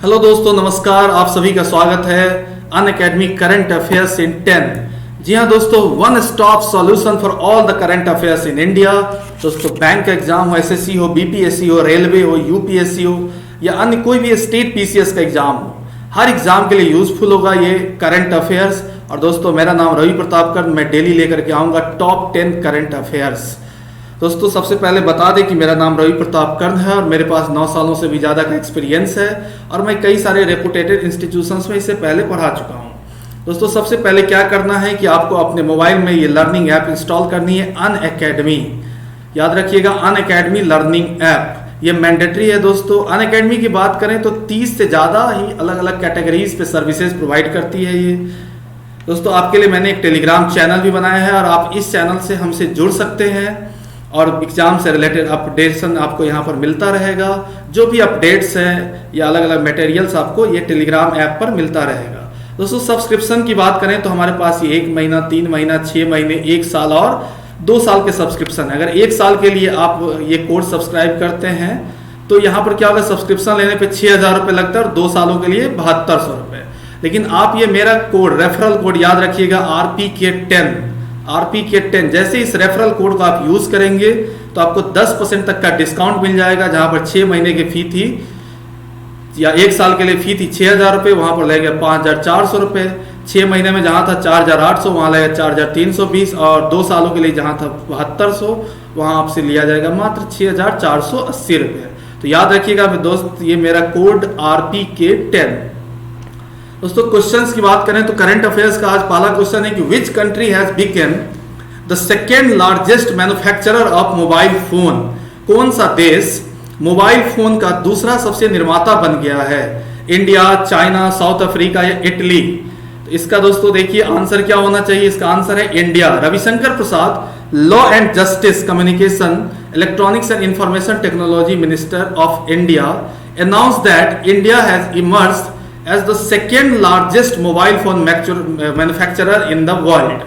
Hello दोस्तों, नमस्कार। आप सभी का स्वागत है अनअकैडमी करंट अफेयर्स इन 10। जी हाँ दोस्तों, one stop solution for all the current affairs in India. दोस्तों, बैंक का एग्जाम हो, एसएससी हो, बीपीएससी हो, रेलवे हो, यूपीएससी हो या अन्य कोई भी स्टेट पीसीएस का एग्जाम हो, हर एग्जाम के लिए यूजफुल होगा ये करंट अफेयर्स। और दोस्तों, मेरा नाम रवि प्रताप कर, मैं डेली लेकर के आऊँगा टॉप 10 करंट अफेयर्स। दोस्तों, सबसे पहले बता दें कि मेरा नाम रवि प्रताप कर्ण है और मेरे पास 9 सालों से भी ज़्यादा का एक्सपीरियंस है और मैं कई सारे रेपुटेटेड इंस्टीट्यूशंस में इससे पहले पढ़ा चुका हूँ। दोस्तों, सबसे पहले क्या करना है कि आपको अपने मोबाइल में ये लर्निंग ऐप इंस्टॉल करनी है, अनअकैडमी। याद रखिएगा, अनअकैडमी लर्निंग ऐप, ये मैंडेटरी है। दोस्तों, अनअकैडमी की बात करें तो 30 से ज़्यादा ही अलग अलग कैटेगरीज पे सर्विसेज प्रोवाइड करती है ये। दोस्तों, आपके लिए मैंने एक टेलीग्राम चैनल भी बनाया है और आप इस चैनल से हमसे जुड़ सकते हैं और एग्जाम से रिलेटेड अपडेशन आपको यहाँ पर मिलता रहेगा। जो भी अपडेट्स हैं या अलग अलग मटेरियल्स आपको ये टेलीग्राम ऐप पर मिलता रहेगा। दोस्तों, सब्सक्रिप्शन की बात करें तो हमारे पास ये 1 महीना, 3 महीना, 6 महीने, 1 साल और 2 साल के सब्सक्रिप्शन है। अगर 1 साल के लिए आप ये कोर्स सब्सक्राइब करते हैं तो यहाँ पर क्या होगा, सब्सक्रिप्शन लेने पर 6,000 रुपये लगता है और 2 सालों के लिए 7200 रुपये। लेकिन आप ये मेरा कोड, रेफरल कोड याद रखिएगा, RPK10। जैसे इस रेफरल कोड को आप यूज करेंगे तो आपको 10% तक का डिस्काउंट मिल जाएगा। जहां पर 6 महीने की फी थी या 1 साल के लिए फी थी 6,000 रुपये, वहां पर लगेगा 5,400 रुपये। 6 महीने में जहां था 4,800, वहां लगेगा 4,320 और 2 सालों के लिए जहां था 7200, वहां आपसे लिया जाएगा मात्र 6,480 रुपये। तो याद रखिएगा दोस्त, ये मेरा कोड RPK10। दोस्तों, क्वेश्चंस की बात करें तो करंट अफेयर्स का आज पहला क्वेश्चन है कि which country has become the second largest manufacturer of mobile phone. कौन सा देश मोबाइल फोन का दूसरा सबसे निर्माता बन गया है? इंडिया, चाइना, साउथ अफ्रीका या इटली? तो इसका दोस्तों देखिए आंसर क्या होना चाहिए। इसका आंसर है India. Ravishankar Prasad, law and justice, communication, electronics and information technology minister of India, announce that India has emerged as the second largest mobile phone manufacturer in the world.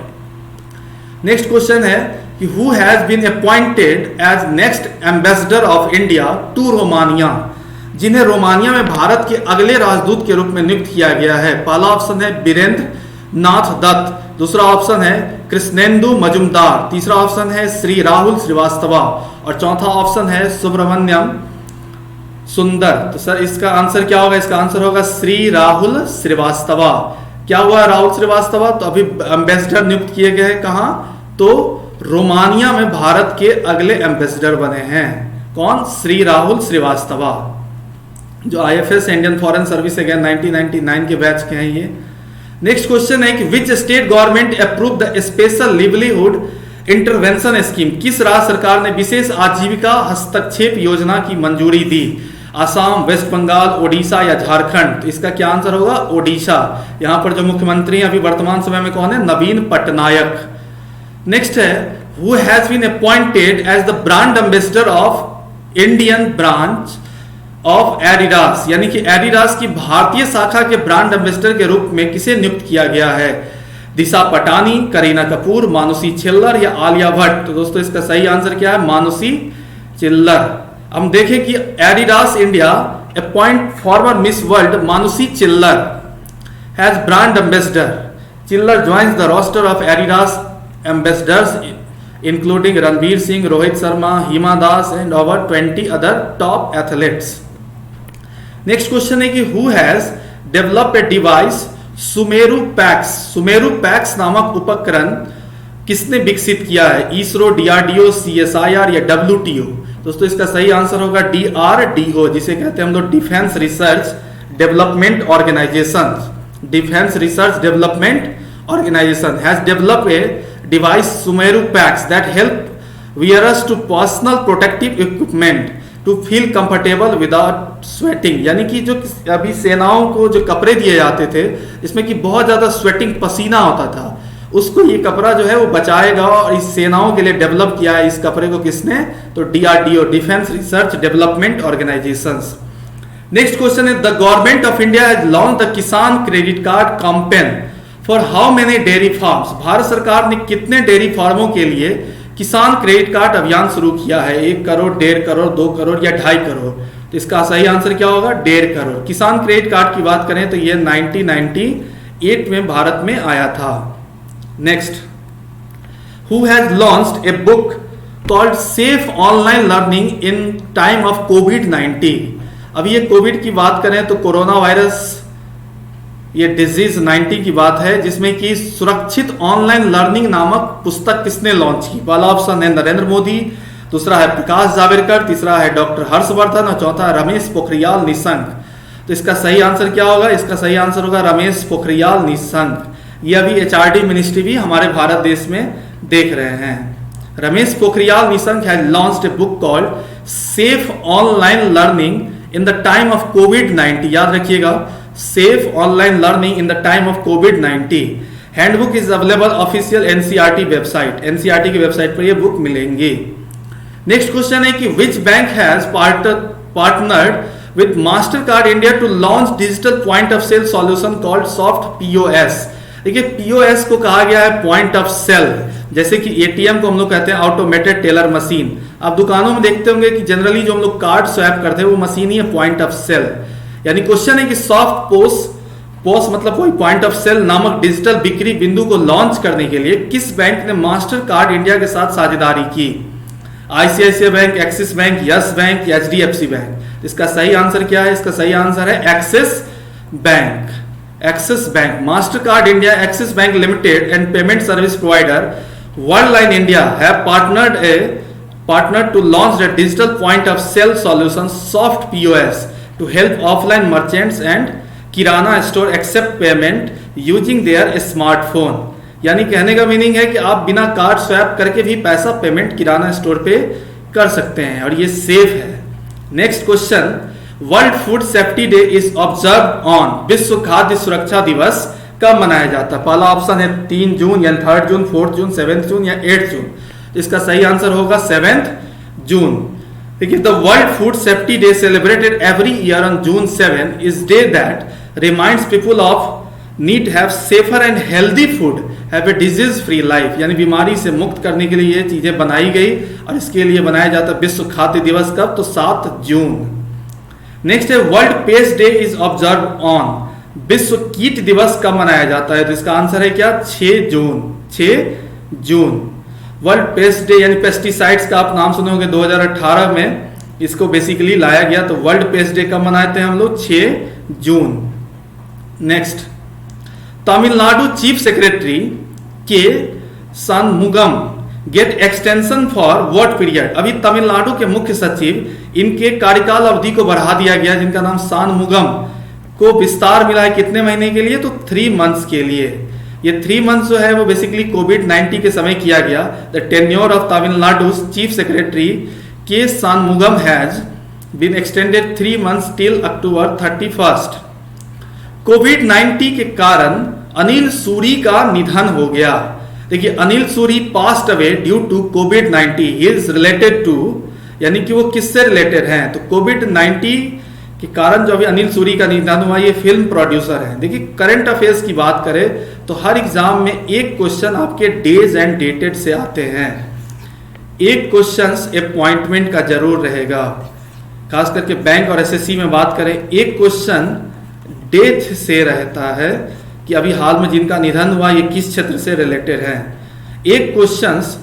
Next question है कि who has been appointed as next ambassador of India to Romania? जिन्हें Romania में भारत के अगले राजदूत के रूप में नियुक्त किया गया है। पहला ऑप्शन है बीरेंद्र नाथ दत्त, दूसरा ऑप्शन है कृष्णेंदु मजुमदार, तीसरा ऑप्शन है श्री राहुल श्रीवास्तवा और चौथा ऑप्शन है सुब्रमण्यम सुंदर। तो सर इसका आंसर क्या होगा? इसका आंसर होगा श्री राहुल श्रीवास्तवा। क्या हुआ राहुल श्रीवास्तवा? तो अभी एम्बेसडर नियुक्त किए गए हैं। कहां? तो रोमानिया में भारत के अगले एम्बेसडर बने हैं। कौन? श्री राहुल श्रीवास्तवा, जो IFS Indian foreign service again 1999 के बैच के हैं ये। नेक्स्ट क्वेश्चन है कि which state government approve the special livelihood intervention scheme? किस राज्य सरकार ने विशेष आजीविका हस्तक्षेप योजना की मंजूरी दी? असम, वेस्ट बंगाल, ओडिशा या झारखंड? तो इसका क्या आंसर होगा? ओडिशा। यहां पर जो मुख्यमंत्री हैं अभी वर्तमान समय में कौन है? नवीन पटनायक। नेक्स्ट है who has been appointed as the brand ambassador of Indian branch of Adidas? यानी कि एडिडास की भारतीय शाखा के ब्रांड एम्बेसडर के रूप में किसे नियुक्त किया गया है? दिशा पटानी, करीना कपूर, मानुषी छिल्लर या आलिया भट्ट? तो दोस्तों इसका सही आंसर क्या है? मानुषी छिल्लर। हम देखें कि Adidas India appoint former Miss World Manushi Chhillar has brand ambassador. Chhillar joins the roster of Adidas ambassadors including Ranveer Singh, Rohit Sharma, Hima Das and over 20 other top athletes. Next question है कि who has developed a device Sumeru PACS? Sumeru PACS नामक उपकरण किसने विकसित किया है? इसरो, DRDO, CSIR या WTO? दोस्तों इसका सही आंसर होगा DRDO, जिसे कहते हैं हम लोग defence research development organisation. Defence research development organisation has developed a device Sumeru PACs that help wearers to personal protective equipment to feel comfortable without sweating. यानी कि जो अभी सेनाओं को जो कपड़े दिए जाते थे इसमें कि बहुत ज्यादा स्वेटिंग, पसीना होता था, उसको ये कपड़ा जो है वो बचाएगा और इस सेनाओं के लिए डेवलप किया है इस कपड़े को। किसने? तो DRDO, defence research development organisations. Next question है the government of India has launch the Kisan credit card campaign for how many dairy farms? Bharat सरकार ने कितने डेयरी फार्मों के लिए किसान क्रेडिट कार्ड अभियान शुरू किया है? 1 करोड़, 1.5 करोड़, 2 करोड़ या 2.5 करोड़? तो इसका सही आंसर क्या होगा? 1.5 करोड़। किसान क्रेडिट कार्ड की बात करें तो ये 1998 में भारत में आया था। Next, who has launched a book called safe online learning in time of कोविड-19। अभी ये कोविड की बात करें तो कोरोना वायरस, ये डिजीज 19 की बात है, जिसमें कि सुरक्षित ऑनलाइन लर्निंग नामक पुस्तक किसने लॉन्च की? पहला ऑप्शन है नरेंद्र मोदी, दूसरा है प्रकाश जावड़ेकर, तीसरा है डॉक्टर हर्षवर्धन और चौथा है रमेश पोखरियाल निशंक। तो इसका सही आंसर क्या होगा? इसका सही आंसर होगा रमेश पोखरियाल निशंक। ये अभी HRD मिनिस्ट्री भी हमारे भारत देश में देख रहे हैं। Ramesh Pokhriyal Nishank has launched a book called safe online learning in the time of कोविड-19। याद रखिएगा, safe online learning in the time of कोविड-19। Handbook is available official NCERT website. NCERT की वेबसाइट पर ये बुक मिलेंगी। नेक्स्ट क्वेश्चन है कि which bank has partnered with Mastercard India to launch digital point of sale solution called soft POS। देखिए, POS को कहा गया है पॉइंट ऑफ सेल, जैसे कि ATM को हम लोग कहते हैं ऑटोमेटेड टेलर मशीन। आप दुकानों में देखते होंगे कि जनरली जो हम लोग कार्ड स्वैप करते हैं वो मशीन ही है पॉइंट ऑफ सेल। यानी क्वेश्चन है कि सॉफ्ट पोस मतलब कोई पॉइंट ऑफ सेल नामक डिजिटल बिक्री बिंदु को लॉन्च करने के लिए किस बैंक ने मास्टर कार्ड इंडिया के साथ साझेदारी की? ICICI bank, Axis bank, Yes bank या HDFC बैंक। इसका सही आंसर क्या है? इसका सही आंसर है Axis bank. Axis bank, Mastercard India, Axis bank limited and payment service provider Worldline India have partnered to launch the digital point of sale solution soft POS to help offline merchants and kirana store accept payment using their smartphone। यानी कहने का meaning है कि आप बिना card swipe करके भी पैसा पेमेंट किराना स्टोर पे कर सकते हैं और ये सेफ है। Next question, world food safety day is observe on. विश्व खाद्य सुरक्षा दिवस कब मनाया जाता है? पहला ऑप्शन है 3 जून या 3 जून, 4 जून, 7 जून या 8 जून। इसका सही आंसर होगा 7 जून। देखिए, the world food safety day celebrated every year on June 7 is day that reminds people of need have safer and healthy food, have a disease free life. यानी बीमारी से मुक्त करने के लिए ये चीजें बनाई गई और इसके लिए बनाया जाता है विश्व खाद्य दिवस। कब? तो 7 जून। नेक्स्ट है world paste day is observe on. विश्व कीट दिवस कब मनाया जाता है? तो इसका आंसर है क्या? 6 जून। 6 जून वर्ल्ड पेस्ट डे, यानी पेस्टिसाइड्स का आप नाम सुने होंगे, 2018 में इसको बेसिकली लाया गया। तो वर्ल्ड पेस्ट डे कब मनाते हैं हम लोग? 6 जून। Next, Tamil Nadu chief secretary K Shanmugam get extension for what period? अभी तमिलनाडु के मुख्य सचिव, इनके कार्यकाल अवधि को बढ़ा दिया गया, जिनका नाम सनमुगम, को विस्तार मिला है कितने महीने के लिए? तो 3 मंथ्स के लिए। ये 3 मंथ्स जो है वो बेसिकली कोविड-19 के समय किया गया। The tenure of Tamil Nadu chief secretary K Shanmugam has been extended 3 months till October 31। कोविड-19 के कारण अनिल सूरी का निधन हो गया। देखिए, Anil Suri passed away due to कोविड-19। ही इज रिलेटेड टू, यानी कि वो किससे रिलेटेड हैं? तो कोविड-19 के कारण जो अभी अनिल सूरी का निधन हुआ, ये फिल्म प्रोड्यूसर हैं। देखिए, करंट अफेयर्स की बात करें तो हर एग्जाम में एक क्वेश्चन आपके डेज एंड डेटेड से आते हैं। एक क्वेश्चन अपॉइंटमेंट का जरूर रहेगा, खास करके बैंक और SSC में बात करें। एक क्वेश्चन डेथ से रहता है कि अभी हाल में जिनका निधन हुआ ये किस क्षेत्र से रिलेटेड है। एक क्वेश्चंस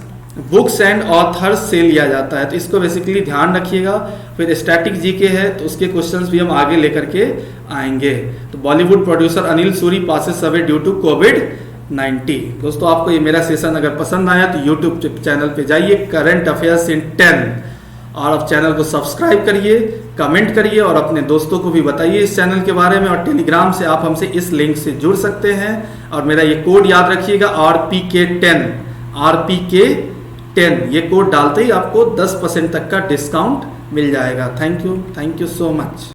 बुक्स एंड ऑथर्स से लिया जाता है, तो इसको बेसिकली ध्यान रखिएगा। फिर स्टैटिक जीके है तो उसके क्वेश्चंस भी हम आगे लेकर के आएंगे। तो Bollywood producer Anil Suri passes away due to कोविड-19। दोस्तों, आपको ये मेरा सेशन अगर पसंद आया तो यूट्यूब चैनल पे जाइए, करंट अफेयर्स इन 10, और आप चैनल को सब्सक्राइब करिए, कमेंट करिए और अपने दोस्तों को भी बताइए इस चैनल के बारे में। और टेलीग्राम से आप हमसे इस लिंक से जुड़ सकते हैं। और मेरा ये कोड याद रखिएगा, RPK10, RPK10। ये कोड डालते ही आपको 10% तक का डिस्काउंट मिल जाएगा। Thank you so much.